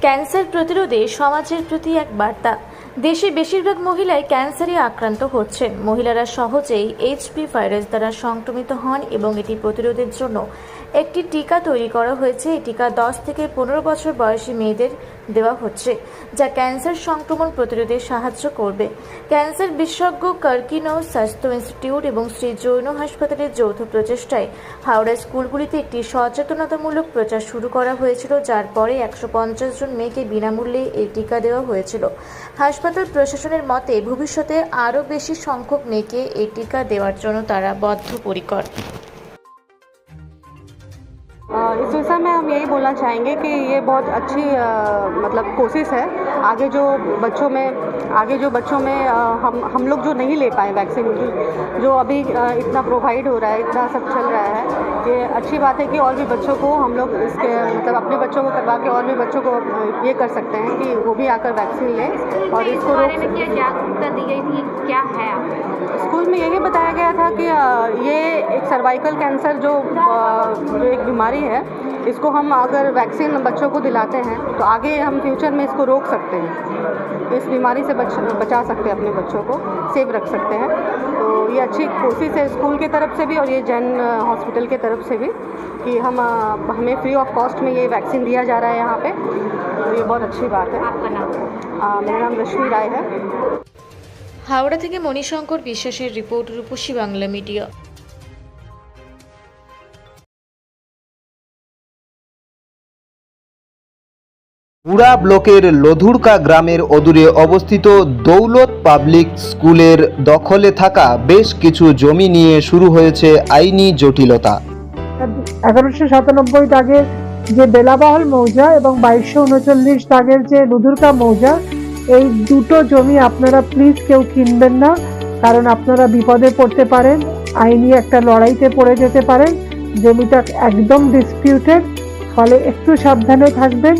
Cancer প্রতিরোধে সমাজের প্রতি এক বার্তা। দেশে বেশিরভাগ মহিলাই ক্যান্সারে আক্রান্ত হচ্ছেন। মহিলারা সহজেই এইচপি ভাইরাস দ্বারা সংক্রমিত হন এবং এটি প্রতিরোধের জন্য একটি টিকা তৈরি করা হয়েছে। এই টিকা 10 থেকে 15 বছর বয়সী মেয়েদের দেওয়া হচ্ছে, যা ক্যান্সার সংক্রমণ প্রতিরোধে সাহায্য করবে। ক্যান্সার বিশেষজ্ঞ কার্কিনো স্বাস্থ্য ইনস্টিটিউট এবং শ্রী জৈন হাসপাতালের যৌথ প্রচেষ্টায় হাওড়া স্কুলগুলিতে একটি সচেতনতামূলক প্রচার শুরু করা হয়েছিল, যার পরে 150 জন মেয়েকে বিনামূল্যে এই টিকা দেওয়া হয়েছিল। হাসপাতাল প্রশাসনের মতে ভবিষ্যতে আরও বেশি সংখ্যক মেয়েকে এই টিকা দেওয়ার জন্য তারা বদ্ধপরিকর। इस विषय में हम यही बोलना चाहेंगे कि ये बहुत अच्छी मतलब कोशिश है। आगे जो बच्चों में हम लोग जो नहीं ले पाए वैक्सीन की, जो अभी इतना प्रोवाइड हो रहा है, इतना सब चल रहा है, ये अच्छी बात है कि और भी बच्चों को हम लोग इसके मतलब अपने बच्चों को करवा के और भी बच्चों को ये कर सकते हैं कि वो भी आकर वैक्सीन लें और इसको रोक सकते हैं। जागरूकता दी गई थी, क्या है स्कूल में यही बताया गया था कि ये एक सर्वाइकल कैंसर जो एक बीमारी है, इसको हम अगर वैक्सीन बच्चों को दिलाते हैं तो आगे हम फ्यूचर में इसको रोक सकते हैं, इस बीमारी से बचा सकते हैं, अपने बच्चों को सेफ रख सकते हैं। तो ये अच्छी कोशिश है स्कूल की तरफ से भी और ये जैन हॉस्पिटल की तरफ से भी कि हमें फ्री ऑफ कॉस्ट में ये वैक्सीन दिया जा रहा है यहाँ पे। तो ये बहुत अच्छी बात है। आपका नाम? मेरा नाम रश्मि राय है। হাওড়া থেকে মণিশঙ্কর বিশ্বাসের রিপোর্ট, রূপসী বাংলা মিডিয়া। পুরা ব্লকের লধুরকা গ্রামের অদূরে অবস্থিত দৌলত পাবলিক স্কুলের দখলে থাকা বেশ কিছু জমি নিয়ে শুরু হয়েছে আইনি জটিলতা। 1197 দাগের যে বেলাবহল মৌজা এবং 2239 দাগের যে লধুরকা মৌজা, এই দুটো জমি আপনারা প্লিজ কেউ কিনবেন না, কারণ আপনারা বিপদে পড়তে পারেন, আইনি একটা লড়াইতে পড়ে যেতে পারেন। জমিটা একদম ডিসপিউটেড, ফলে একটু সাবধানে থাকবেন।